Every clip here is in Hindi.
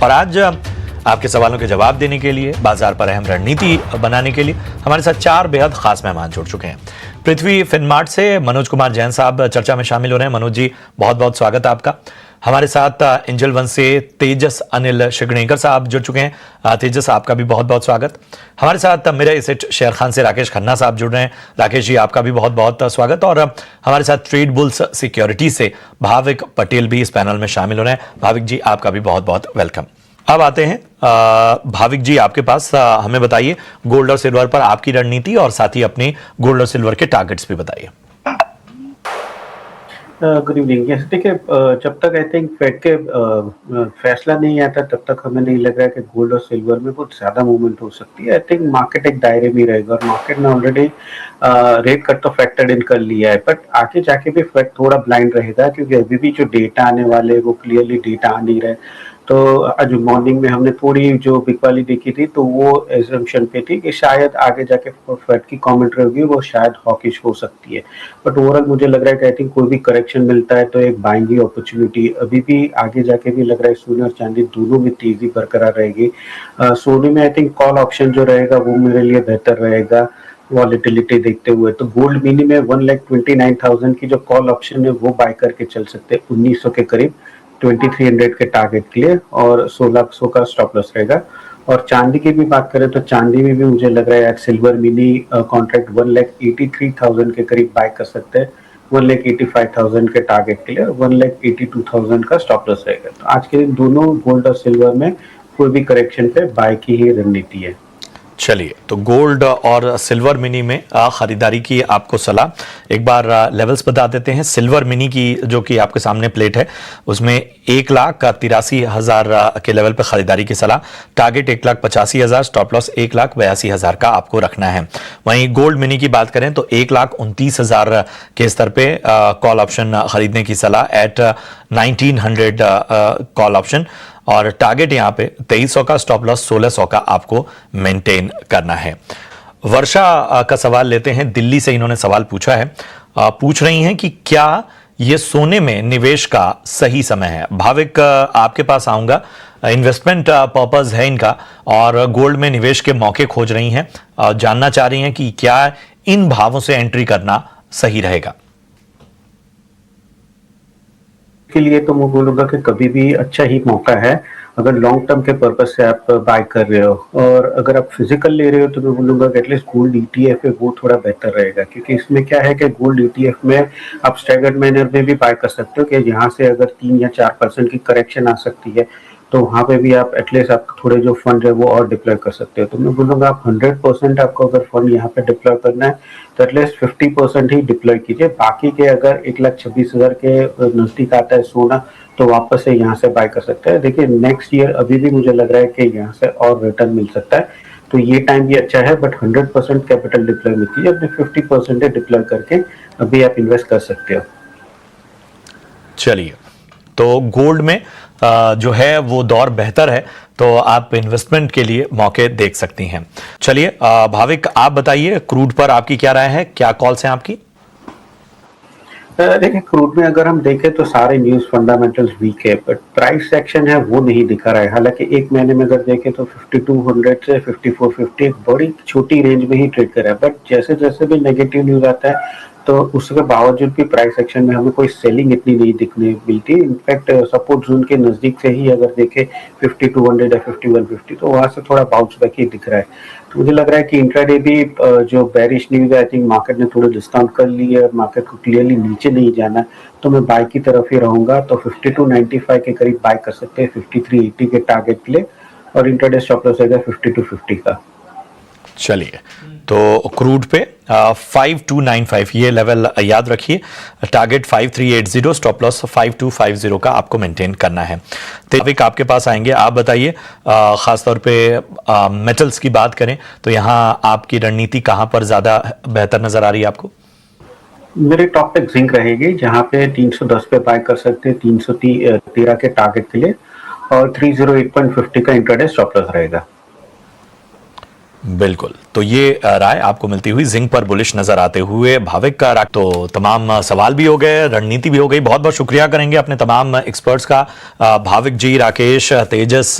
और आज आपके सवालों के जवाब देने के लिए, बाजार पर अहम रणनीति बनाने के लिए हमारे साथ 4 बेहद खास मेहमान जुड़ चुके हैं। पृथ्वी फिनमार्ट से मनोज कुमार जैन साहब चर्चा में शामिल हो रहे हैं। मनोज जी, बहुत बहुत स्वागत है आपका। हमारे साथ एंजल वन से तेजस अनिल शिगणेकर साहब जुड़ चुके हैं। तेजस, आपका भी बहुत बहुत स्वागत। हमारे साथ मेरा एसेट शेयर खान से राकेश खन्ना साहब जुड़ रहे हैं। राकेश जी, आपका भी बहुत बहुत स्वागत। और हमारे साथ ट्रेड बुल्स सिक्योरिटी से भाविक पटेल भी इस पैनल में शामिल हो रहे हैं। भाविक जी, आपका भी बहुत बहुत वेलकम। अब आते हैं भाविक जी आपके पास, हमें बताइए गोल्ड और सिल्वर पर आपकी रणनीति और साथ ही अपने गोल्ड और सिल्वर के टारगेट्स भी बताइए। Good evening. देखिए, जब तक आई थिंक फेड के फैसला नहीं आता तब तक हमें नहीं लग रहा है कि गोल्ड और सिल्वर में बहुत ज़्यादा मूवमेंट हो सकती है। आई थिंक मार्केट एक दायरे में रहेगा और मार्केट ने ऑलरेडी रेट कट तो फैक्टर्ड इन कर लिया है, बट आगे जाके भी फेड थोड़ा ब्लाइंड रहेगा क्योंकि अभी भी जो डेटा आने वाले वो क्लियरली डेटा आ नहीं रहे। तो आज मॉर्निंग में हमने थोड़ी जो बिग वाली देखी थी तो वो एजम्पशन पे थी कि शायद आगे जाके फेड की कमेंट्री होगी वो शायद हॉकिश हो सकती है, बट ओवरऑल मुझे लग रहा है कि आई थिंक कोई भी करेक्शन मिलता है तो एक बाइंग की अपॉर्चुनिटी अभी भी आगे जाके भी लग रहा है। सोने और चांदी दोनों में तेजी बरकरार रहेगी। सोने में आई थिंक कॉल ऑप्शन जो रहेगा वो मेरे लिए बेहतर रहेगा वॉलेटिलिटी देखते हुए। तो गोल्ड मिनी में 1,29,000 की जो कॉल ऑप्शन है वो बाय करके चल सकते हैं 1900 के करीब 2300 के टारगेट के लिए, और 1600 का स्टॉप लॉस रहेगा। और चांदी की भी बात करें तो चांदी में भी मुझे लग रहा है आज सिल्वर मिनी कॉन्ट्रैक्ट 1,83,000 के करीब बाय कर सकते हैं 1,85,000 के टारगेट के लिए, 1,82,000 का स्टॉप लॉस रहेगा। तो आज के दिन दोनों गोल्ड और सिल्वर में कोई भी करेक्शन पे बाय की ही रणनीति है। चलिए, तो गोल्ड और सिल्वर मिनी में खरीदारी की आपको सलाह। एक बार लेवल्स बता देते हैं। सिल्वर मिनी की जो कि आपके सामने प्लेट है उसमें 1,83,000 के लेवल पर खरीदारी की सलाह। टारगेट 1,85,000, स्टॉप लॉस 1,82,000 का आपको रखना है। वहीं गोल्ड मिनी की बात करें तो 1,29,000 के स्तर पे कॉल ऑप्शन खरीदने की सलाह एट 1900 कॉल ऑप्शन, और टारगेट यहां पे 2300 का, स्टॉप लॉस 1600 का आपको मेंटेन करना है। वर्षा का सवाल लेते हैं। दिल्ली से इन्होंने सवाल पूछा है, पूछ रही हैं कि क्या ये सोने में निवेश का सही समय है। भाविक, आपके पास आऊंगा। इन्वेस्टमेंट पर्पस है इनका और गोल्ड में निवेश के मौके खोज रही हैं, जानना चाह रही हैं कि क्या इन भावों से एंट्री करना सही रहेगा। के लिए तो मैं बोलूंगा कि कभी भी अच्छा ही मौका है अगर लॉन्ग टर्म के पर्पज से आप बाय कर रहे हो, और अगर आप फिजिकल ले रहे हो तो मैं बोलूंगा कि एटलीस्ट गोल्ड ईटीएफ है वो थोड़ा बेहतर रहेगा, क्योंकि इसमें क्या है कि गोल्ड ईटीएफ में आप स्टैगर्ड मैनर में भी बाय कर सकते हो कि यहाँ से अगर 3 या 4% की करेक्शन आ सकती है तो वहाँ पे भी आप एटलीस्ट आप थोड़े जो फंड है वो और डिप्लॉय कर सकते हो। तो मैं बोलूँगा आप 100% आपको अगर फंड यहाँ पे डिप्लॉय करना है तो एटलीस्ट 50% ही डिप्लॉय कीजिए। बाकी के अगर 1,26,000 के नजदीक आता है सोना तो वापस से यहाँ से बाय कर सकते हैं। देखिए, नेक्स्ट ईयर अभी भी मुझे लग रहा है कि यहाँ से और रिटर्न मिल सकता है, तो ये टाइम भी अच्छा है, बट 100% कैपिटल डिप्लॉय मत कीजिए, अपने 50% डिप्लॉय करके अभी आप इन्वेस्ट कर सकते हो। चलिए, तो गोल्ड में जो है वो दौर बेहतर है, तो आप इन्वेस्टमेंट के लिए मौके देख सकती हैं। चलिए भाविक, आप बताइए क्रूड पर आपकी क्या राय है, क्या कॉल्स हैं आपकी? देखिए, क्रूड में अगर हम देखें तो सारे न्यूज फंडामेंटल्स वीक है, बट प्राइस सेक्शन है वो नहीं दिखा रहा है। हालांकि एक महीने में अगर देखें तो 5200 से 5450 एक बड़ी छोटी रेंज में ही ट्रेड कर रहा है, बट जैसे जैसे भी नेगेटिव न्यूज आता है तो उसके बावजूद भी प्राइस सेक्शन में हमें कोई सेलिंग इतनी नहीं दिखने मिलती। इनफैक्ट सपोर्ट जोन के नजदीक से ही अगर देखें 5200 या 5150 तो वहां से थोड़ा बाउंस बैक ही दिख रहा है। तो मुझे लग रहा है कि इंट्राडे भी जो बेरिश न्यूज है आई थिंक मार्केट ने थोड़ा डिस्काउंट कर ली है, मार्केट को क्लियरली नीचे नहीं जाना, तो मैं बाय की तरफ ही रहूंगा। तो 5295 के करीब बाय कर सकते हैं 5380 के टारगेट के लिए, और इंट्राडे स्टॉप लॉस रहेगा 5250 का। चलिए, तो क्रूड पे 5295 ये लेवल याद रखिए, टारगेट 5380, स्टॉप लॉस 5250 का आपको मेंटेन करना है। तेविक, आपके पास आएंगे। आप बताइए, खासतौर पे मेटल्स की बात करें तो यहाँ आपकी रणनीति कहाँ पर ज्यादा बेहतर नजर आ रही है आपको? मेरे टॉप पे जिंक रहेगी जहाँ पे 310 पे बाय कर सकते हैं 313 के टारगेट के लिए, और 308.50 का इंट्राडे स्टॉप लॉस रहेगा। बिल्कुल, तो ये राय आपको मिलती हुई जिंक पर बुलिश नजर आते हुए भाविक का तो तमाम सवाल भी हो गए, रणनीति भी हो गई। बहुत बहुत शुक्रिया करेंगे अपने तमाम एक्सपर्ट्स का, भाविक जी, राकेश, तेजस,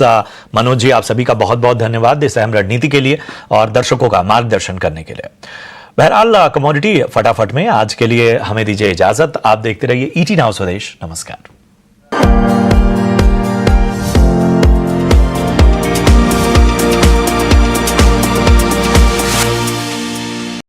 मनोज जी, आप सभी का बहुत बहुत धन्यवाद इस अहम रणनीति के लिए और दर्शकों का मार्गदर्शन करने के लिए। बहरहाल कमोडिटी फटाफट में आज के लिए हमें दीजिए इजाजत। आप देखते रहिए ET नाउ स्वदेश। नमस्कार।